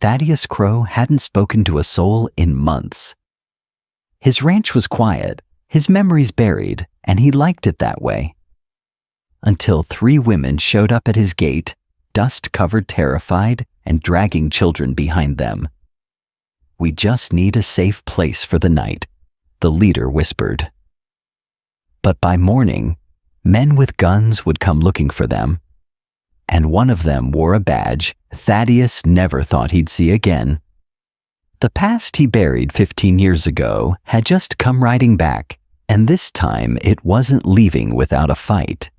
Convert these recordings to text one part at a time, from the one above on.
Thaddius Crow hadn't spoken to a soul in months. His ranch was quiet, his memories buried, and he liked it that way. Until 3 women showed up at his gate, dust-covered, terrified, and dragging children behind them. "We just need a safe place for the night," the leader whispered. But by morning, men with guns would come looking for them. And one of them wore a badge Thaddius never thought he'd see again. The past he buried 15 years ago had just come riding back, and this time it wasn't leaving without a fight.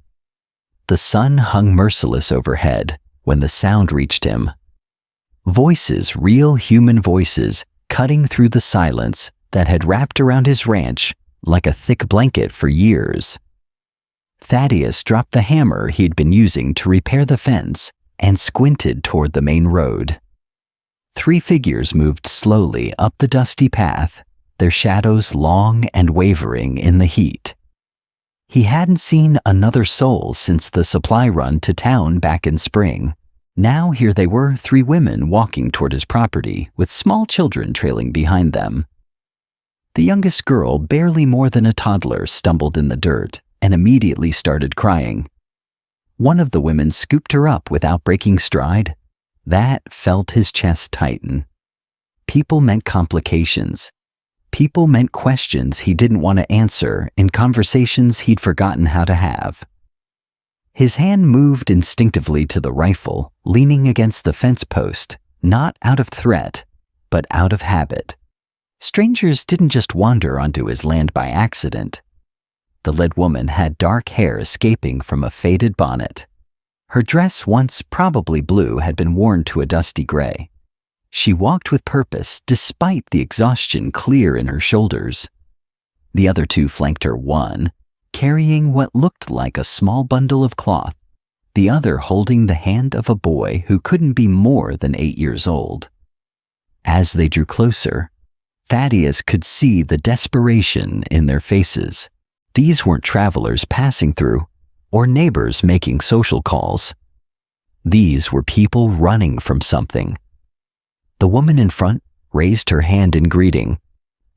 The sun hung merciless overhead when the sound reached him. Voices, real human voices, cutting through the silence that had wrapped around his ranch like a thick blanket for years. Thaddius dropped the hammer he'd been using to repair the fence and squinted toward the main road. 3 figures moved slowly up the dusty path, their shadows long and wavering in the heat. He hadn't seen another soul since the supply run to town back in spring. Now here they were, 3 women walking toward his property, with small children trailing behind them. The youngest girl, barely more than a toddler, stumbled in the dirt and immediately started crying. One of the women scooped her up without breaking stride. That felt his chest tighten. People meant complications. People meant questions he didn't want to answer in conversations he'd forgotten how to have. His hand moved instinctively to the rifle, leaning against the fence post, not out of threat, but out of habit. Strangers didn't just wander onto his land by accident. The lead woman had dark hair escaping from a faded bonnet. Her dress, once probably blue, had been worn to a dusty gray. She walked with purpose despite the exhaustion clear in her shoulders. The other 2 flanked her, one carrying what looked like a small bundle of cloth, the other holding the hand of a boy who couldn't be more than 8 years old. As they drew closer, Thaddius could see the desperation in their faces. These weren't travelers passing through, or neighbors making social calls. These were people running from something. The woman in front raised her hand in greeting,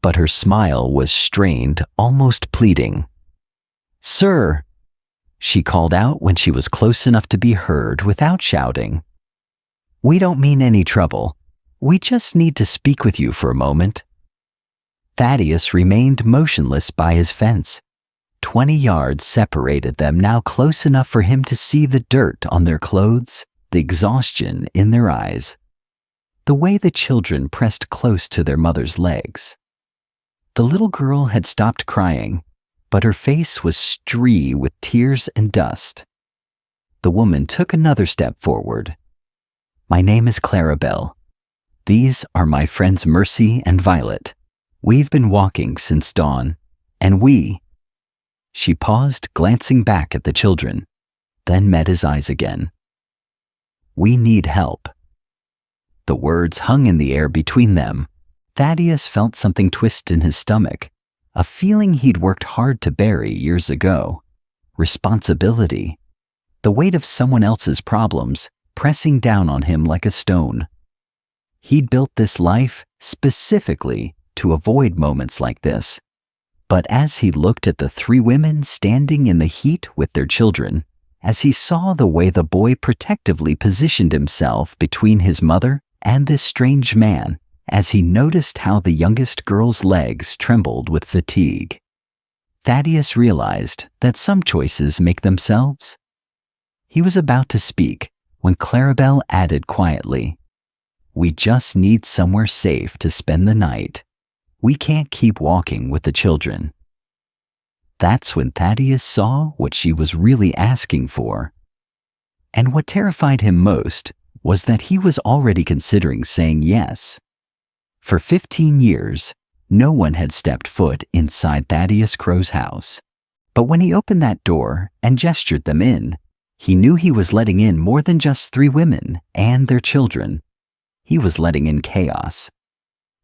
but her smile was strained, almost pleading. "Sir," she called out when she was close enough to be heard without shouting. "We don't mean any trouble. We just need to speak with you for a moment." Thaddius remained motionless by his fence. 20 yards separated them, now close enough for him to see the dirt on their clothes, the exhaustion in their eyes, the way the children pressed close to their mother's legs. The little girl had stopped crying, but her face was streaked with tears and dust. The woman took another step forward. "My name is Clarabelle. These are my friends Mercy and Violet. We've been walking since dawn, and She paused, glancing back at the children, then met his eyes again. "We need help." The words hung in the air between them. Thaddius felt something twist in his stomach, a feeling he'd worked hard to bury years ago. Responsibility. The weight of someone else's problems pressing down on him like a stone. He'd built this life specifically to avoid moments like this. But as he looked at the 3 women standing in the heat with their children, as he saw the way the boy protectively positioned himself between his mother and this strange man, as he noticed how the youngest girl's legs trembled with fatigue, Thaddius realized that some choices make themselves. He was about to speak when Clarabelle added quietly, "We just need somewhere safe to spend the night. We can't keep walking with the children." That's when Thaddius saw what she was really asking for. And what terrified him most was that he was already considering saying yes. For 15 years, no one had stepped foot inside Thaddius Crow's house. But when he opened that door and gestured them in, he knew he was letting in more than just 3 women and their children. He was letting in chaos.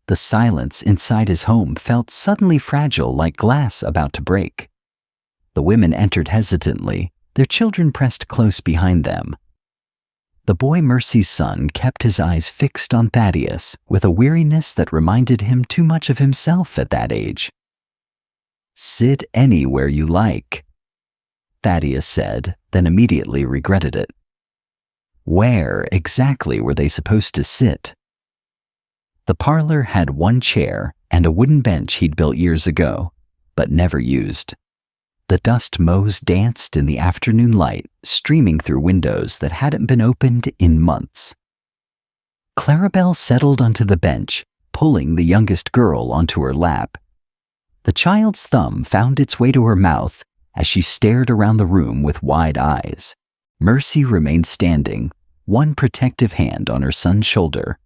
The silence inside his home felt suddenly fragile, like glass about to break. The women entered hesitantly, their children pressed close behind them. The boy Mercy's son kept his eyes fixed on Thaddius with a weariness that reminded him too much of himself at that age. "Sit anywhere you like," Thaddius said, then immediately regretted it. Where exactly were they supposed to sit? The parlor had one chair and a wooden bench he'd built years ago, but never used. The dust motes danced in the afternoon light, streaming through windows that hadn't been opened in months. Clarabelle settled onto the bench, pulling the youngest girl onto her lap. The child's thumb found its way to her mouth as she stared around the room with wide eyes. Mercy remained standing, one protective hand on her son's shoulder,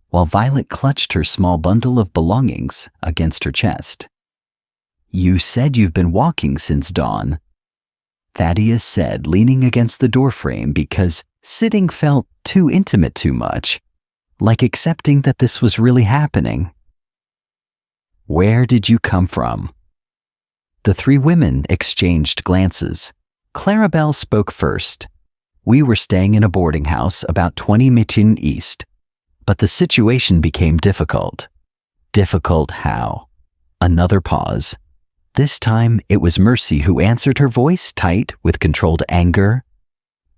while Violet clutched her small bundle of belongings against her chest. "You said you've been walking since dawn," Thaddius said, leaning against the doorframe because sitting felt too intimate too much, like accepting that this was really happening. "Where did you come from?" The three women exchanged glances. Clarabelle spoke first. "We were staying in a boarding house about 20 Métines east, but the situation became difficult." "Difficult how?" Another pause. This time, it was Mercy who answered, her voice tight with controlled anger.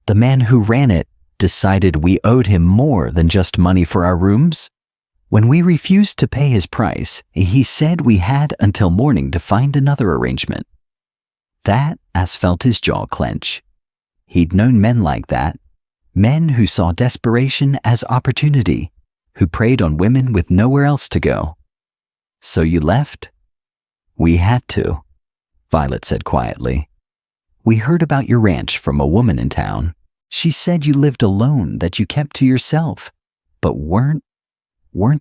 "The man who ran it decided we owed him more than just money for our rooms. When we refused to pay his price, he said we had until morning to find another arrangement." Thaddius felt his jaw clench. He'd known men like that, men who saw desperation as opportunity, who preyed on women with nowhere else to go. "So you left?" "We had to," Violet said quietly. "We heard about your ranch from a woman in town. She said you lived alone, that you kept to yourself, but weren't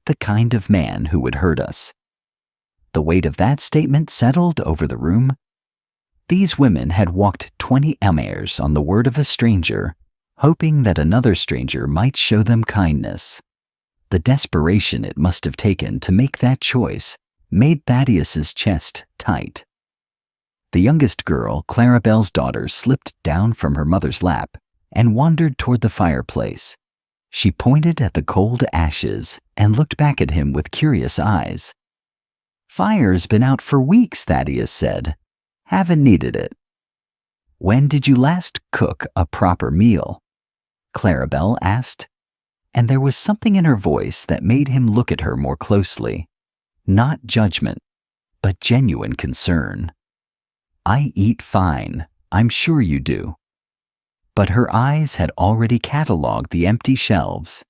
the kind of man who would hurt us." The weight of that statement settled over the room. These women had walked 20 emaires on the word of a stranger, hoping that another stranger might show them kindness. The desperation it must have taken to make that choice made Thaddius's chest tight. The youngest girl, Clarabelle's daughter, slipped down from her mother's lap and wandered toward the fireplace. She pointed at the cold ashes and looked back at him with curious eyes. "Fire's been out for weeks," Thaddius said. "Haven't needed it." "When did you last cook a proper meal?" Clarabelle asked, and there was something in her voice that made him look at her more closely. Not judgment, but genuine concern. "I eat fine, I'm sure you do." But her eyes had already catalogued the empty shelves,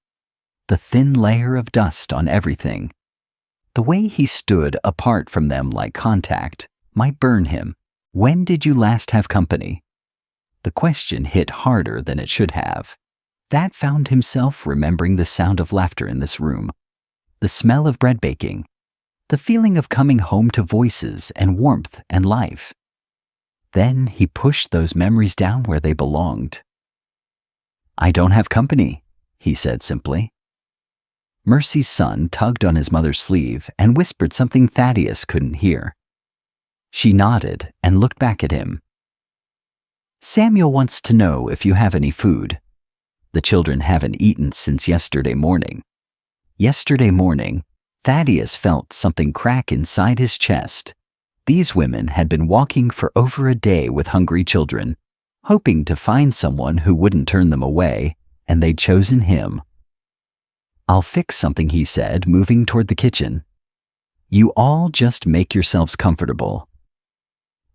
the thin layer of dust on everything. The way he stood apart from them like contact might burn him. "When did you last have company?" The question hit harder than it should have. Thad found himself remembering the sound of laughter in this room, the smell of bread baking, the feeling of coming home to voices and warmth and life. Then he pushed those memories down where they belonged. "I don't have company," he said simply. Mercy's son tugged on his mother's sleeve and whispered something Thaddius couldn't hear. She nodded and looked back at him. "Samuel wants to know if you have any food. The children haven't eaten since yesterday morning." Yesterday morning, Thaddius felt something crack inside his chest. These women had been walking for over a day with hungry children, hoping to find someone who wouldn't turn them away, and they'd chosen him. "I'll fix something," he said, moving toward the kitchen. "You all just make yourselves comfortable."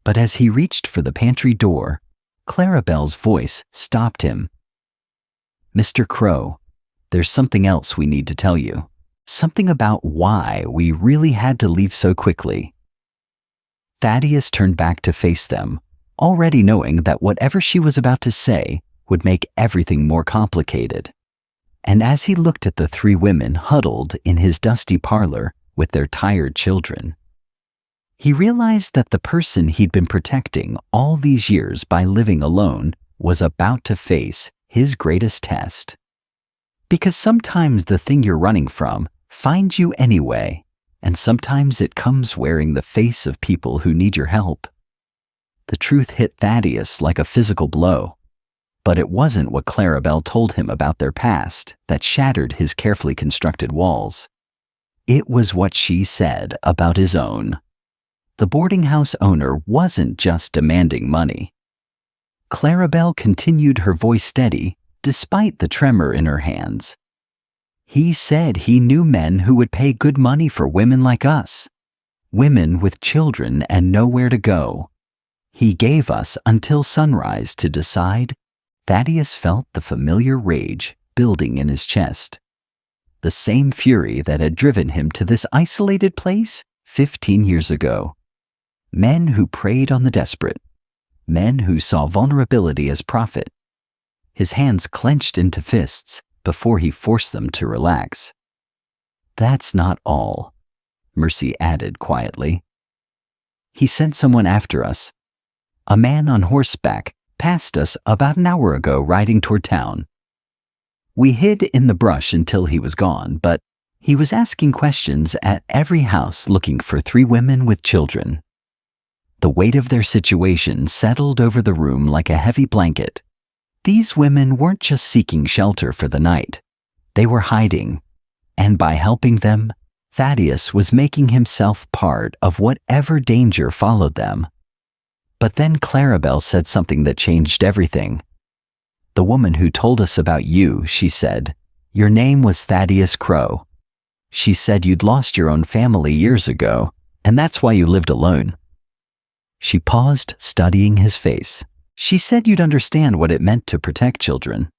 But as he reached for the pantry door, Clarabelle's voice stopped him. "Mr. Crow, there's something else we need to tell you. Something about why we really had to leave so quickly." Thaddius turned back to face them, already knowing that whatever she was about to say would make everything more complicated. And as he looked at the three women huddled in his dusty parlor with their tired children, he realized that the person he'd been protecting all these years by living alone was about to face his greatest test. Because sometimes the thing you're running from finds you anyway, and sometimes it comes wearing the face of people who need your help. The truth hit Thaddius like a physical blow. But it wasn't what Clarabelle told him about their past that shattered his carefully constructed walls. It was what she said about his own. The boarding house owner wasn't just demanding money. Clarabelle continued, her voice steady, despite the tremor in her hands. He said he knew men who would pay good money for women like us, women with children and nowhere to go. He gave us until sunrise to decide. Thaddius felt the familiar rage building in his chest. The same fury that had driven him to this isolated place 15 years ago. Men who preyed on the desperate. Men who saw vulnerability as profit. His hands clenched into fists before he forced them to relax. "That's not all," Mercy added quietly. "He sent someone after us. A man on horseback passed us about an hour ago riding toward town. We hid in the brush until he was gone, but he was asking questions at every house looking for 3 women with children." The weight of their situation settled over the room like a heavy blanket. These women weren't just seeking shelter for the night. They were hiding, and by helping them, Thaddius was making himself part of whatever danger followed them. But then Clarabelle said something that changed everything. "The woman who told us about you," she said, "your name was Thaddius Crow. She said you'd lost your own family years ago, and that's why you lived alone." She paused, studying his face. "She said you'd understand what it meant to protect children."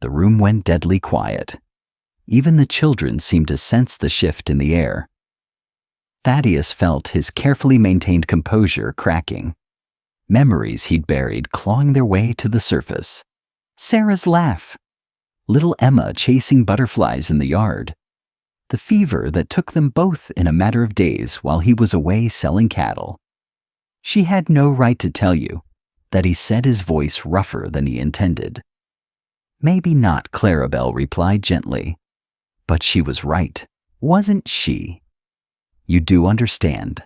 The room went deadly quiet. Even the children seemed to sense the shift in the air. Thaddius felt his carefully maintained composure cracking. Memories he'd buried clawing their way to the surface. Sarah's laugh. Little Emma chasing butterflies in the yard. The fever that took them both in a matter of days while he was away selling cattle. She had no right to tell you that he said his voice rougher than he intended. "Maybe not," Clarabelle replied gently. "But she was right, wasn't she? You do understand."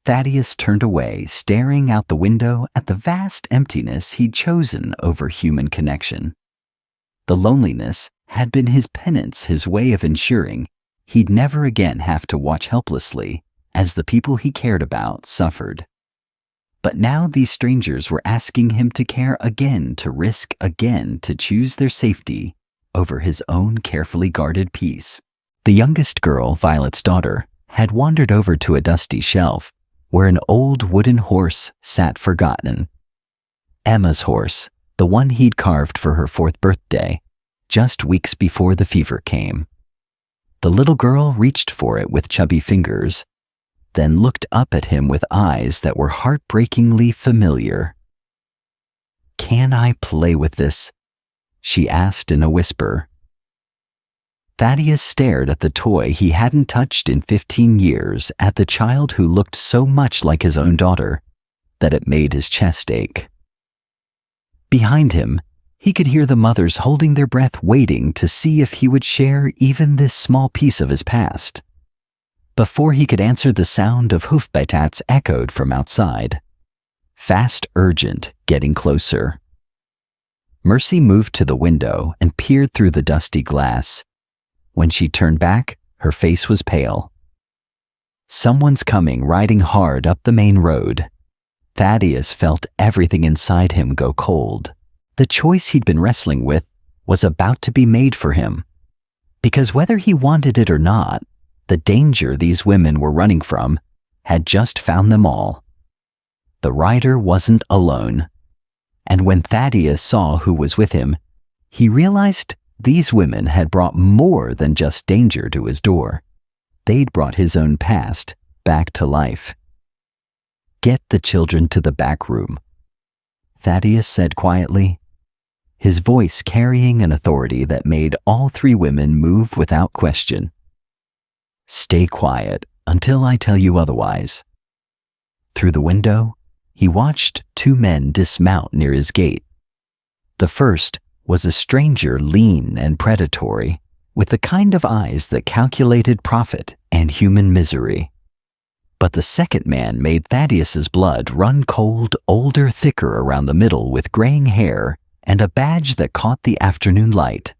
Thaddius turned away, staring out the window at the vast emptiness he'd chosen over human connection. The loneliness had been his penance, his way of ensuring he'd never again have to watch helplessly as the people he cared about suffered. But now these strangers were asking him to care again, to risk again, to choose their safety over his own carefully guarded peace. The youngest girl, Violet's daughter, had wandered over to a dusty shelf where an old wooden horse sat forgotten. Emma's horse, the one he'd carved for her 4th birthday, just weeks before the fever came. The little girl reached for it with chubby fingers, then looked up at him with eyes that were heartbreakingly familiar. "Can I play with this?" she asked in a whisper. Thaddius stared at the toy he hadn't touched in 15 years, at the child who looked so much like his own daughter that it made his chest ache. Behind him, he could hear the mothers holding their breath, waiting to see if he would share even this small piece of his past. Before he could answer, the sound of hoofbeats echoed from outside. Fast, urgent, getting closer. Mercy moved to the window and peered through the dusty glass. When she turned back, her face was pale. Someone's coming, riding hard up the main road. Thaddius felt everything inside him go cold. The choice he'd been wrestling with was about to be made for him. Because whether he wanted it or not, the danger these women were running from had just found them all. The rider wasn't alone. And when Thaddius saw who was with him, he realized these women had brought more than just danger to his door. They'd brought his own past back to life. "Get the children to the back room," Thaddius said quietly, his voice carrying an authority that made all 3 women move without question. "Stay quiet until I tell you otherwise." Through the window, he watched 2 men dismount near his gate. The first was a stranger, lean and predatory, with the kind of eyes that calculated profit and human misery. But the second man made Thaddius's blood run cold, older, thicker around the middle with graying hair and a badge that caught the afternoon light.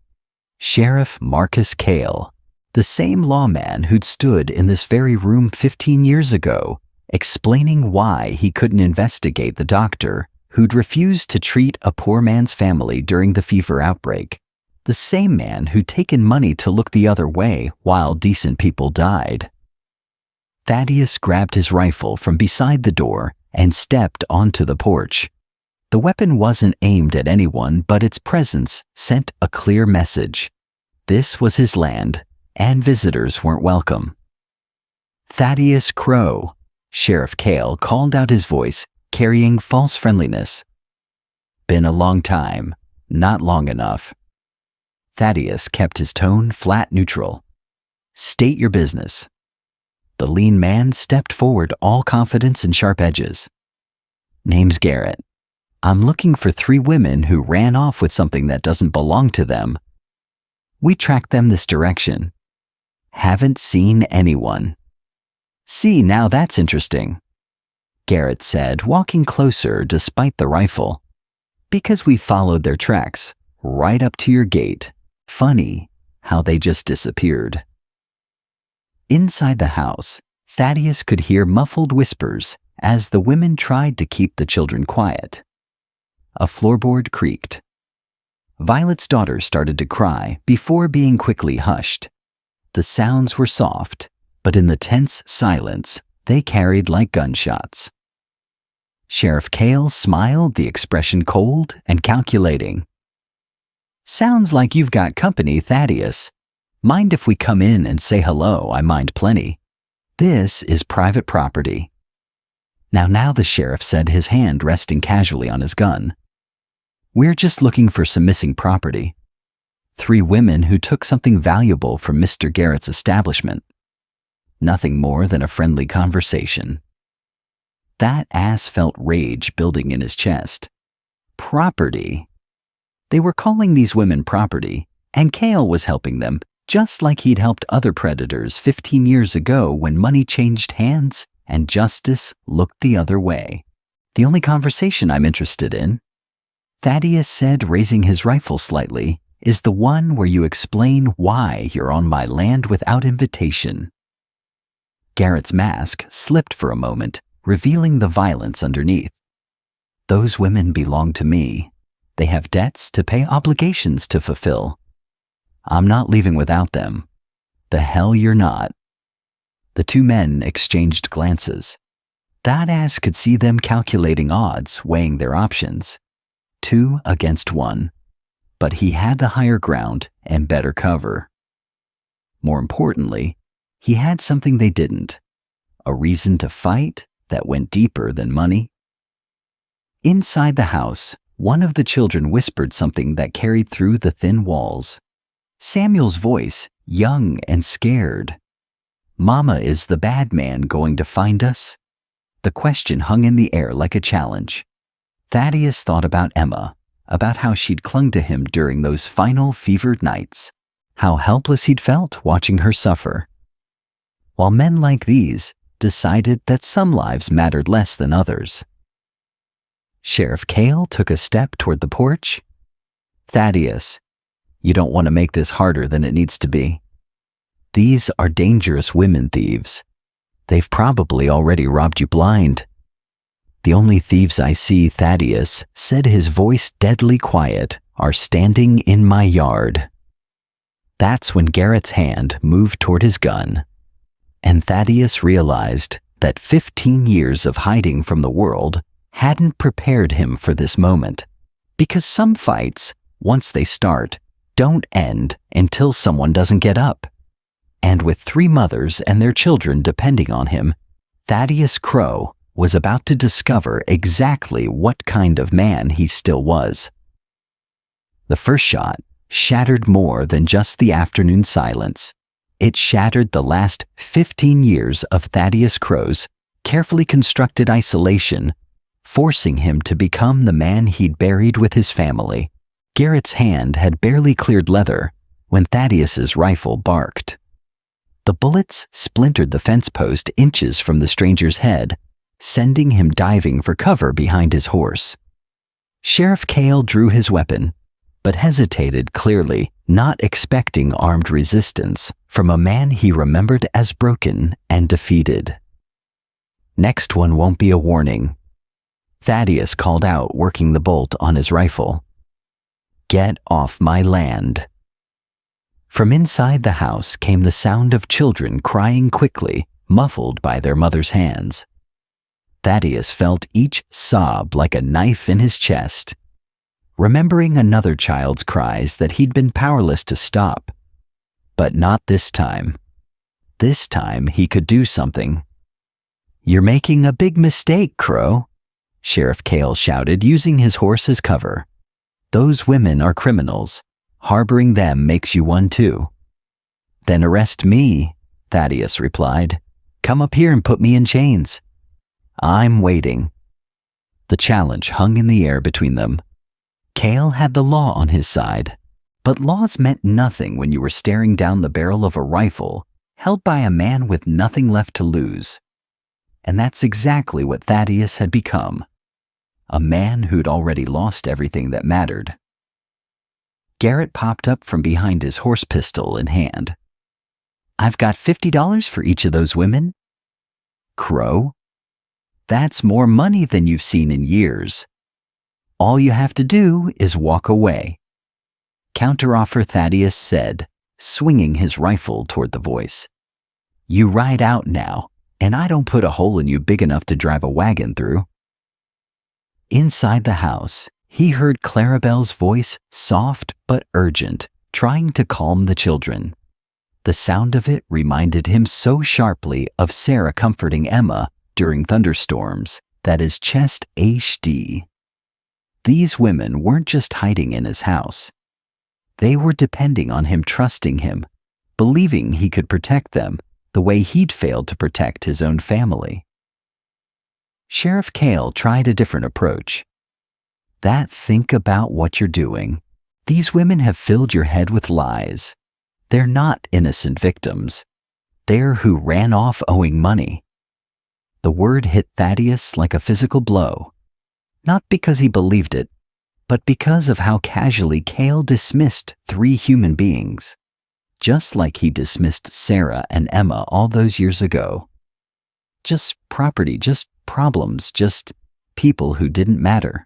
Sheriff Marcus Cale, the same lawman who'd stood in this very room 15 years ago, explaining why he couldn't investigate the doctor who'd refused to treat a poor man's family during the fever outbreak. The same man who'd taken money to look the other way while decent people died. Thaddius grabbed his rifle from beside the door and stepped onto the porch. The weapon wasn't aimed at anyone, but its presence sent a clear message. This was his land, and visitors weren't welcome. "Thaddius Crow," Sheriff Cale called out, his voice carrying false friendliness. "Been a long time, not long enough." Thaddius kept his tone flat neutral. "State your business." The lean man stepped forward, all confidence and sharp edges. "Name's Garrett. I'm looking for 3 women who ran off with something that doesn't belong to them. We tracked them this direction. Haven't seen anyone." "See, now that's interesting," Garrett said, walking closer despite the rifle. "Because we followed their tracks, right up to your gate. Funny how they just disappeared." Inside the house, Thaddius could hear muffled whispers as the women tried to keep the children quiet. A floorboard creaked. Violet's daughter started to cry before being quickly hushed. The sounds were soft, but in the tense silence, they carried like gunshots. Sheriff Cale smiled, the expression cold and calculating. "Sounds like you've got company, Thaddius. Mind if we come in and say hello? I mind plenty. This is private property." Now the sheriff said, his hand resting casually on his gun. "We're just looking for some missing property. 3 women who took something valuable from Mr. Garrett's establishment. Nothing more than a friendly conversation." That ass felt rage building in his chest. Property. They were calling these women property, and Cale was helping them, just like he'd helped other predators 15 years ago when money changed hands and justice looked the other way. "The only conversation I'm interested in," Thaddius said, raising his rifle slightly, "is the one where you explain why you're on my land without invitation." Garrett's mask slipped for a moment, revealing the violence underneath. "Those women belong to me. They have debts to pay, obligations to fulfill. I'm not leaving without them." "The hell you're not." The 2 men exchanged glances. Thaddius could see them calculating odds, weighing their options. 2 against 1. But he had the higher ground and better cover. More importantly, he had something they didn't. A reason to fight that went deeper than money. Inside the house, one of the children whispered something that carried through the thin walls. Samuel's voice, young and scared. "Mama, is the bad man going to find us?" The question hung in the air like a challenge. Thaddius thought about Emma, about how she'd clung to him during those final fevered nights, how helpless he'd felt watching her suffer. While men like these decided that some lives mattered less than others. Sheriff Cale took a step toward the porch. "Thaddius, you don't want to make this harder than it needs to be. These are dangerous women thieves. They've probably already robbed you blind." "The only thieves I see," Thaddius said, his voice deadly quiet, "are standing in my yard." That's when Garrett's hand moved toward his gun, and Thaddius realized that 15 years of hiding from the world hadn't prepared him for this moment. Because some fights, once they start, don't end until someone doesn't get up. And with 3 mothers and their children depending on him, Thaddius Crow was about to discover exactly what kind of man he still was. The first shot shattered more than just the afternoon silence. It shattered the last 15 years of Thaddius Crow's carefully constructed isolation, forcing him to become the man he'd buried with his family. Garrett's hand had barely cleared leather when Thaddius's rifle barked. The bullets splintered the fence post inches from the stranger's head, sending him diving for cover behind his horse. Sheriff Cale drew his weapon, but hesitated clearly, not expecting armed resistance from a man he remembered as broken and defeated. "Next one won't be a warning," Thaddius called out, working the bolt on his rifle. "Get off my land." From inside the house came the sound of children crying quickly, muffled by their mother's hands. Thaddius felt each sob like a knife in his chest, remembering another child's cries that he'd been powerless to stop. But not this time. This time he could do something. "You're making a big mistake, Crow," Sheriff Cale shouted, using his horse as cover. "Those women are criminals. Harboring them makes you one too." "Then arrest me," Thaddius replied. "Come up here and put me in chains." "I'm waiting." The challenge hung in the air between them. Cale had the law on his side, but laws meant nothing when you were staring down the barrel of a rifle held by a man with nothing left to lose. And that's exactly what Thaddius had become. A man who'd already lost everything that mattered. Garrett popped up from behind his horse pistol in hand. "I've got $50 for each of those women." "Crow? That's more money than you've seen in years. All you have to do is walk away," counteroffer Thaddius said, swinging his rifle toward the voice. "You ride out now, and I don't put a hole in you big enough to drive a wagon through." Inside the house, he heard Clarabelle's voice, soft but urgent, trying to calm the children. The sound of it reminded him so sharply of Sarah comforting Emma during thunderstorms that his chest ached. These women weren't just hiding in his house. They were depending on him, trusting him, believing he could protect them the way he'd failed to protect his own family. Sheriff Cale tried a different approach. Think about what you're doing. These women have filled your head with lies. They're not innocent victims. They're who ran off owing money." The word hit Thaddius like a physical blow, not because he believed it, but because of how casually Cale dismissed 3 human beings, just like he dismissed Sarah and Emma all those years ago. Just property, just problems, just people who didn't matter.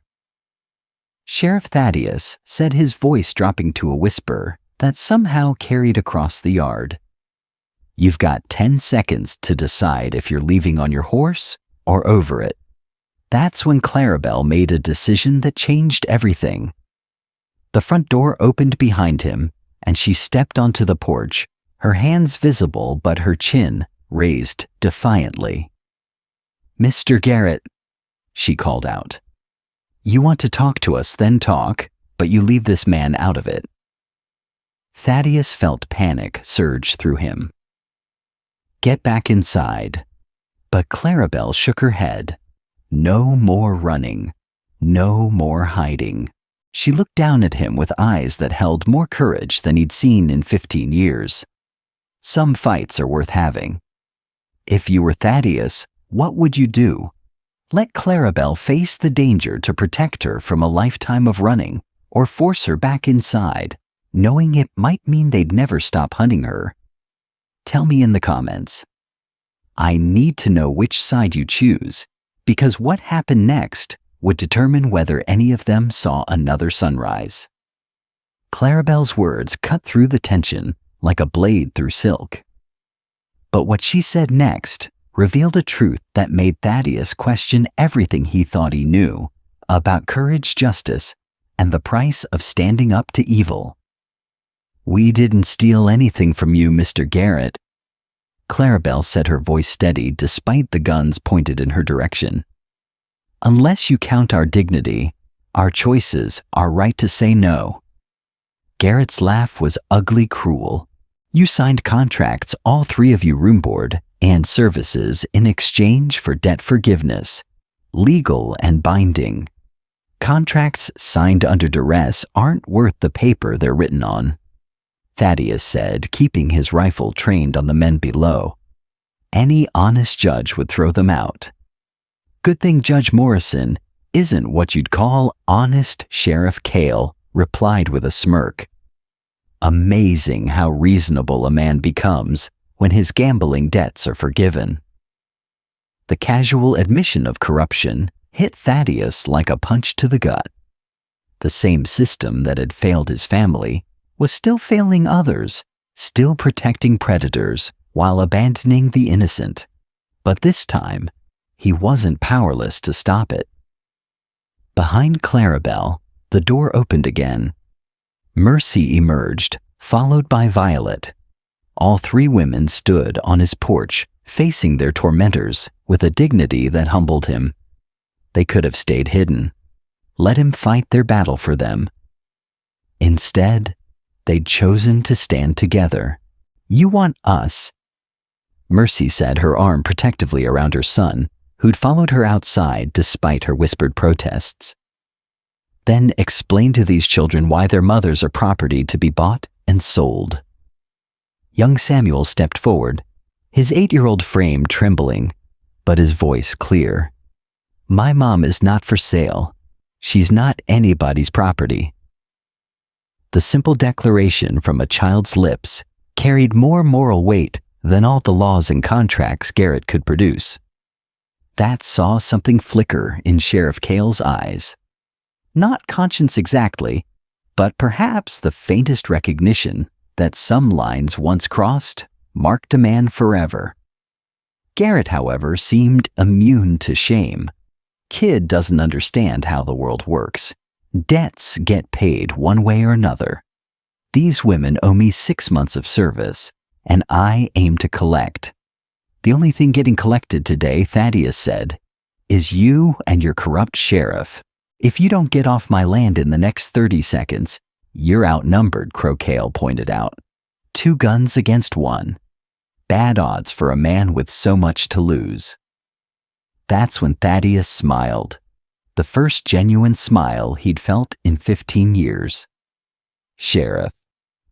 Sheriff Thaddius said, his voice dropping to a whisper that somehow carried across the yard. "You've got 10 seconds to decide if you're leaving on your horse or over it." That's when Clarabelle made a decision that changed everything. The front door opened behind him, and she stepped onto the porch, her hands visible but her chin raised defiantly. "Mr. Garrett," she called out. "You want to talk to us, then talk, but you leave this man out of it." Thaddius felt panic surge through him. "Get back inside." But Clarabelle shook her head. No more running. No more hiding. She looked down at him with eyes that held more courage than he'd seen in 15 years. Some fights are worth having. If you were Thaddius, what would you do? Let Clarabelle face the danger to protect her from a lifetime of running, or force her back inside, knowing it might mean they'd never stop hunting her? Tell me in the comments. I need to know which side you choose, because what happened next would determine whether any of them saw another sunrise. Clarabelle's words cut through the tension like a blade through silk. But what she said next revealed a truth that made Thaddius question everything he thought he knew about courage, justice, and the price of standing up to evil. "We didn't steal anything from you, Mr. Garrett." Clarabelle said, her voice steady despite the guns pointed in her direction. "Unless you count our dignity, our choices, our right to say no." Garrett's laugh was ugly cruel. "You signed contracts, all 3 of you, room board and services, in exchange for debt forgiveness, legal and binding. Contracts signed under duress aren't worth the paper they're written on. Thaddius said, keeping his rifle trained on the men below. Any honest judge would throw them out. Good thing Judge Morrison isn't what you'd call honest, Sheriff Cale replied with a smirk. Amazing how reasonable a man becomes when his gambling debts are forgiven. The casual admission of corruption hit Thaddius like a punch to the gut. The same system that had failed his family was still failing others, still protecting predators while abandoning the innocent. But this time, he wasn't powerless to stop it. Behind Clarabelle, the door opened again. Mercy emerged, followed by Violet. All three women stood on his porch, facing their tormentors with a dignity that humbled him. They could have stayed hidden. Let him fight their battle for them. Instead, they'd chosen to stand together. You want us? Mercy said, her arm protectively around her son, who'd followed her outside despite her whispered protests. Then explain to these children why their mothers are property to be bought and sold. Young Samuel stepped forward, his 8-year-old frame trembling, but his voice clear. My mom is not for sale. She's not anybody's property. The simple declaration from a child's lips carried more moral weight than all the laws and contracts Garrett could produce. That saw something flicker in Sheriff Cale's eyes. Not conscience exactly, but perhaps the faintest recognition that some lines once crossed marked a man forever. Garrett, however, seemed immune to shame. Kid doesn't understand how the world works. Debts get paid one way or another. These women owe me 6 months of service, and I aim to collect. The only thing getting collected today, Thaddius said, is you and your corrupt sheriff. If you don't get off my land in the next 30 seconds, you're outnumbered, Crow Cale pointed out. 2 guns against 1. Bad odds for a man with so much to lose. That's when Thaddius smiled. The first genuine smile he'd felt in 15 years. Sheriff,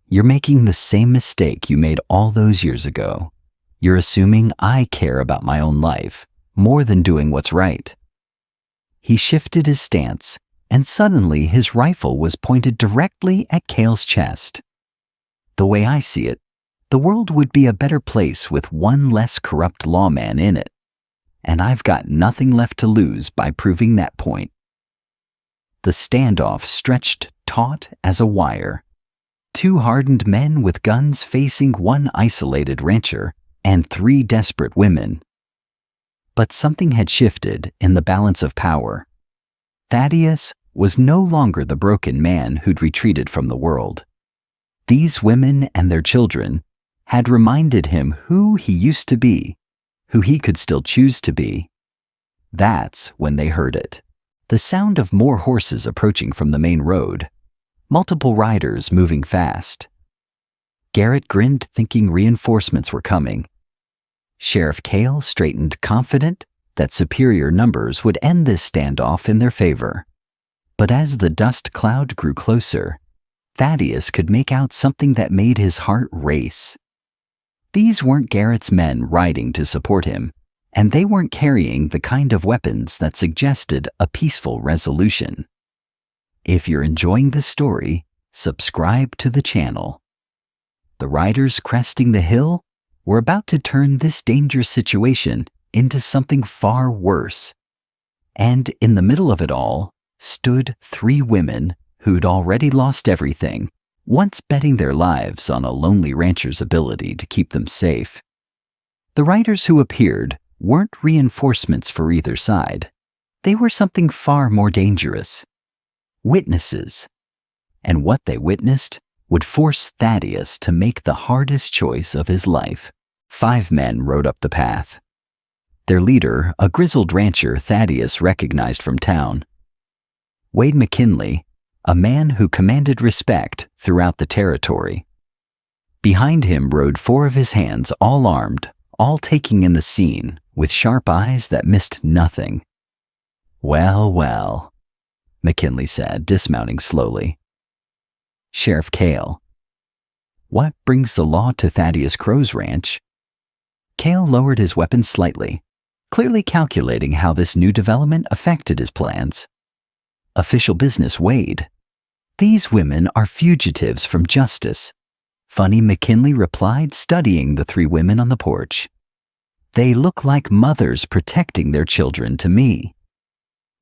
you're making the same mistake you made all those years ago. You're assuming I care about my own life more than doing what's right. He shifted his stance, and suddenly his rifle was pointed directly at Cale's chest. The way I see it, the world would be a better place with one less corrupt lawman in it, and I've got nothing left to lose by proving that point. The standoff stretched taut as a wire. 2 hardened men with guns facing one isolated rancher and 3 desperate women. But something had shifted in the balance of power. Thaddius was no longer the broken man who'd retreated from the world. These women and their children had reminded him who he used to be, who he could still choose to be. That's when they heard it. The sound of more horses approaching from the main road. Multiple riders moving fast. Garrett grinned, thinking reinforcements were coming. Sheriff Cale straightened, confident that superior numbers would end this standoff in their favor. But as the dust cloud grew closer, Thaddius could make out something that made his heart race. These weren't Garrett's men riding to support him, and they weren't carrying the kind of weapons that suggested a peaceful resolution. If you're enjoying this story, subscribe to the channel. The riders cresting the hill were about to turn this dangerous situation into something far worse. And in the middle of it all stood 3 women who'd already lost everything, once betting their lives on a lonely rancher's ability to keep them safe. The riders who appeared weren't reinforcements for either side. They were something far more dangerous. Witnesses. And what they witnessed would force Thaddius to make the hardest choice of his life. 5 men rode up the path. Their leader, a grizzled rancher Thaddius recognized from town. Wade McKinley, a man who commanded respect throughout the territory. Behind him rode 4 of his hands, all armed, all taking in the scene with sharp eyes that missed nothing. Well, well, McKinley said, dismounting slowly. Sheriff Cale. What brings the law to Thaddius Crow's ranch? Cale lowered his weapon slightly, clearly calculating how this new development affected his plans. Official business weighed. These women are fugitives from justice, Funny McKinley replied, studying the three women on the porch. They look like mothers protecting their children to me.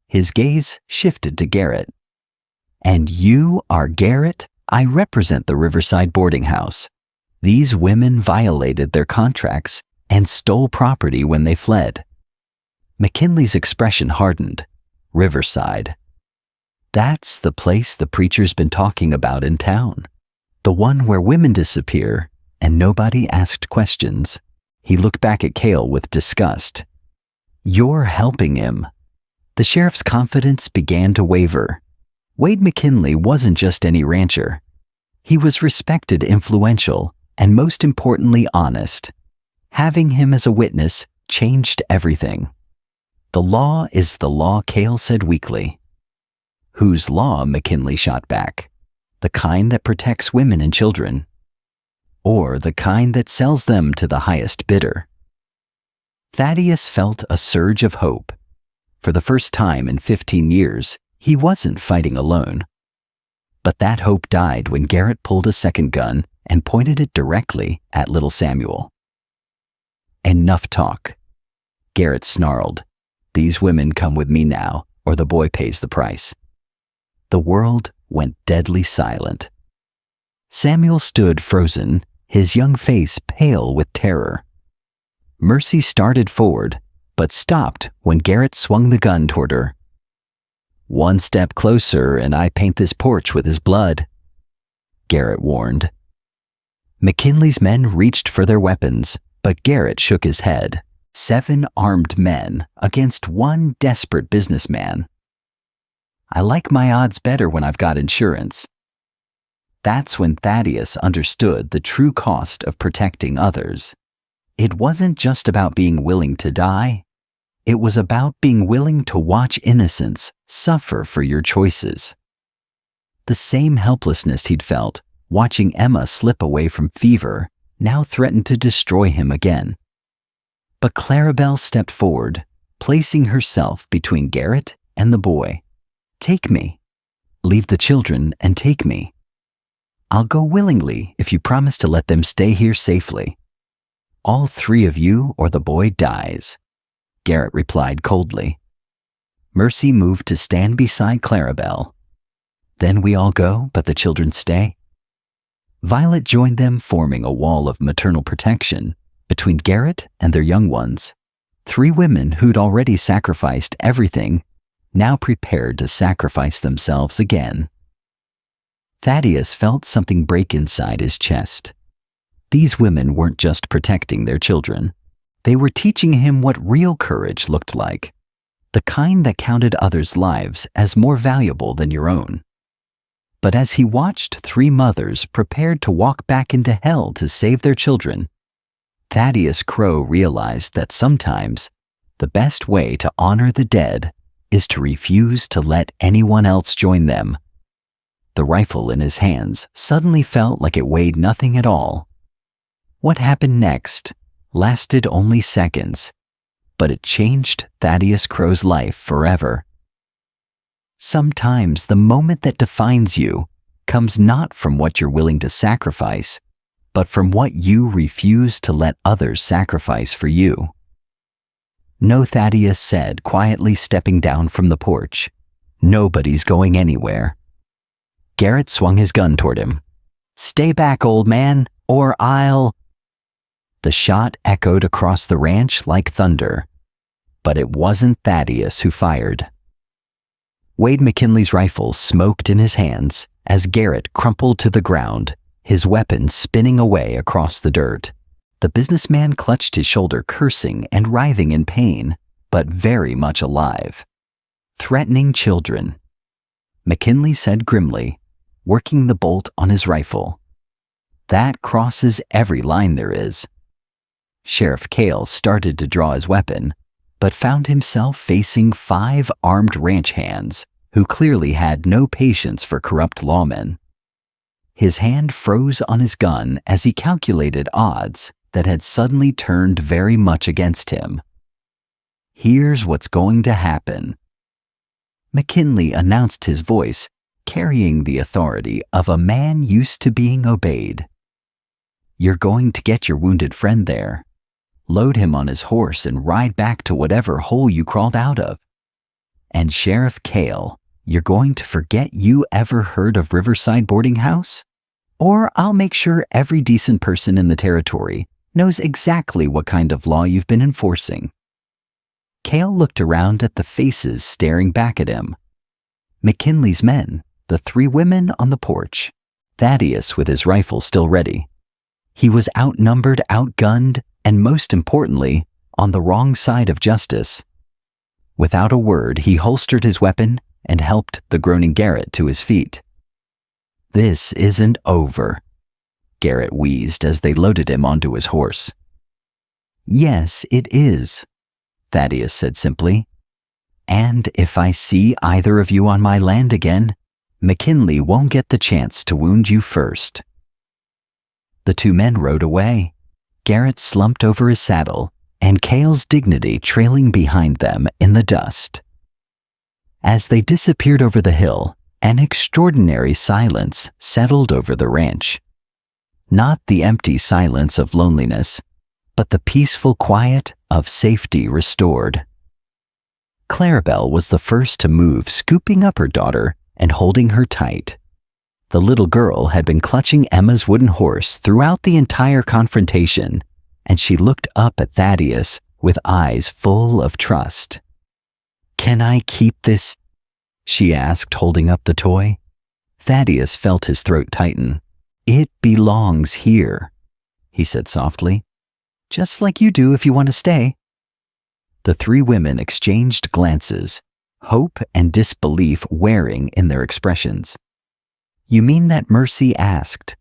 His gaze shifted to Garrett. And you are Garrett? I represent the Riverside boarding house. These women violated their contracts and stole property when they fled. McKinley's expression hardened. Riverside. That's the place the preacher's been talking about in town. The one where women disappear and nobody asked questions. He looked back at Cale with disgust. You're helping him. The sheriff's confidence began to waver. Wade McKinley wasn't just any rancher. He was respected, influential, and most importantly, honest. Having him as a witness changed everything. The law is the law, Cale said weakly. Whose law? McKinley shot back. The kind that protects women and children. Or the kind that sells them to the highest bidder. Thaddius felt a surge of hope. For the first time in 15 years, he wasn't fighting alone. But that hope died when Garrett pulled a second gun and pointed it directly at little Samuel. Enough talk. Garrett snarled. These women come with me now, or the boy pays the price. The world went deadly silent. Samuel stood frozen, his young face pale with terror. Mercy started forward, but stopped when Garrett swung the gun toward her. One step closer and I paint this porch with his blood, Garrett warned. McKinley's men reached for their weapons, but Garrett shook his head. 7 armed men against one desperate businessman. I like my odds better when I've got insurance. That's when Thaddius understood the true cost of protecting others. It wasn't just about being willing to die. It was about being willing to watch innocents suffer for your choices. The same helplessness he'd felt watching Emma slip away from fever now threatened to destroy him again. But Clarabelle stepped forward, placing herself between Garrett and the boy. Take me. Leave the children and take me. I'll go willingly if you promise to let them stay here safely. All 3 of you or the boy dies, Garrett replied coldly. Mercy moved to stand beside Clarabelle. Then we all go, but the children stay. Violet joined them, forming a wall of maternal protection between Garrett and their young ones. 3 women who'd already sacrificed everything, now prepared to sacrifice themselves again. Thaddius felt something break inside his chest. These women weren't just protecting their children. They were teaching him what real courage looked like, the kind that counted others' lives as more valuable than your own. But as he watched 3 mothers prepared to walk back into hell to save their children, Thaddius Crow realized that sometimes the best way to honor the dead is to refuse to let anyone else join them. The rifle in his hands suddenly felt like it weighed nothing at all. What happened next lasted only seconds, but it changed Thaddius Crow's life forever. Sometimes the moment that defines you comes not from what you're willing to sacrifice, but from what you refuse to let others sacrifice for you. No, Thaddius said, quietly stepping down from the porch. Nobody's going anywhere. Garrett swung his gun toward him. Stay back, old man, or I'll... The shot echoed across the ranch like thunder, but it wasn't Thaddius who fired. Wade McKinley's rifle smoked in his hands as Garrett crumpled to the ground, his weapon spinning away across the dirt. The businessman clutched his shoulder, cursing and writhing in pain, but very much alive. Threatening children, McKinley said grimly, working the bolt on his rifle. That crosses every line there is. Sheriff Cale started to draw his weapon, but found himself facing 5 armed ranch hands who clearly had no patience for corrupt lawmen. His hand froze on his gun as he calculated odds that had suddenly turned very much against him. "Here's what's going to happen." McKinley announced, his voice carrying the authority of a man used to being obeyed. "You're going to get your wounded friend there, load him on his horse and ride back to whatever hole you crawled out of. And Sheriff Cale, you're going to forget you ever heard of Riverside Boarding House? Or I'll make sure every decent person in the territory knows exactly what kind of law you've been enforcing." Cale looked around at the faces staring back at him. McKinley's men, the 3 women on the porch, Thaddius with his rifle still ready. He was outnumbered, outgunned, and most importantly, on the wrong side of justice. Without a word, he holstered his weapon and helped the groaning Garrett to his feet. "This isn't over," Garrett wheezed as they loaded him onto his horse. "Yes, it is," Thaddius said simply. "And if I see either of you on my land again, McKinley won't get the chance to wound you first." The 2 men rode away, Garrett slumped over his saddle, and Cale's dignity trailing behind them in the dust. As they disappeared over the hill, an extraordinary silence settled over the ranch. Not the empty silence of loneliness, but the peaceful quiet of safety restored. Clarabelle was the first to move, scooping up her daughter and holding her tight. The little girl had been clutching Emma's wooden horse throughout the entire confrontation, and she looked up at Thaddius with eyes full of trust. "Can I keep this?" she asked, holding up the toy. Thaddius felt his throat tighten. "It belongs here," he said softly. "Just like you do if you want to stay." The 3 women exchanged glances, hope and disbelief wearing in their expressions. "You mean that?" Mercy asked.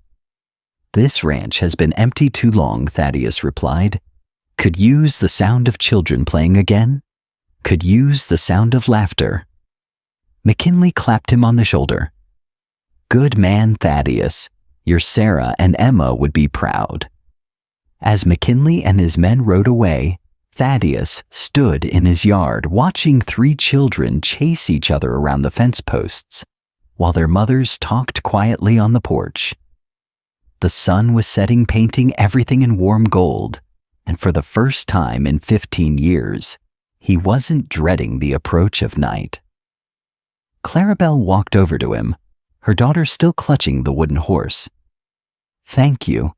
"This ranch has been empty too long," Thaddius replied. "Could use the sound of children playing again. Could use the sound of laughter." McKinley clapped him on the shoulder. "Good man, Thaddius. Your Sarah and Emma would be proud." As McKinley and his men rode away, Thaddius stood in his yard watching 3 children chase each other around the fence posts, while their mothers talked quietly on the porch. The sun was setting, painting everything in warm gold, and for the first time in 15 years, he wasn't dreading the approach of night. Clarabelle walked over to him, her daughter still clutching the wooden horse. "Thank you,"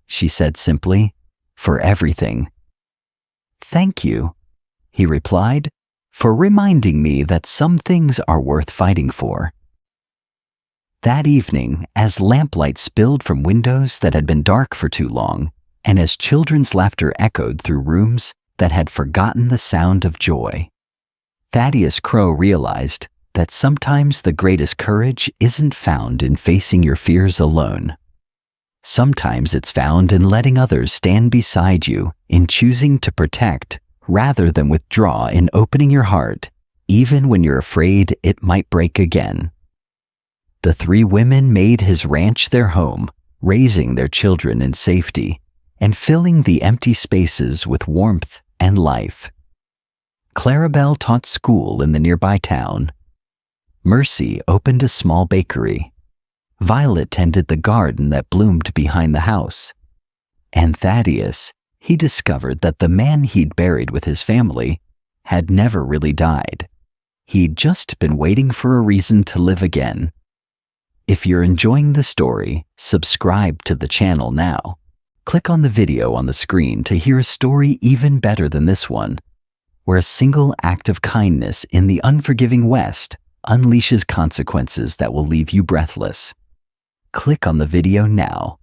she said simply, "for everything." "Thank you," he replied, "for reminding me that some things are worth fighting for." That evening, as lamplight spilled from windows that had been dark for too long, and as children's laughter echoed through rooms that had forgotten the sound of joy, Thaddius Crow realized that sometimes the greatest courage isn't found in facing your fears alone. Sometimes it's found in letting others stand beside you, in choosing to protect rather than withdraw, in opening your heart, even when you're afraid it might break again. The 3 women made his ranch their home, raising their children in safety and filling the empty spaces with warmth and life. Clarabelle taught school in the nearby town. Mercy opened a small bakery. Violet tended the garden that bloomed behind the house. And Thaddius, he discovered that the man he'd buried with his family had never really died. He'd just been waiting for a reason to live again. If you're enjoying the story, subscribe to the channel now. Click on the video on the screen to hear a story even better than this one, where a single act of kindness in the unforgiving West unleashes consequences that will leave you breathless. Click on the video now.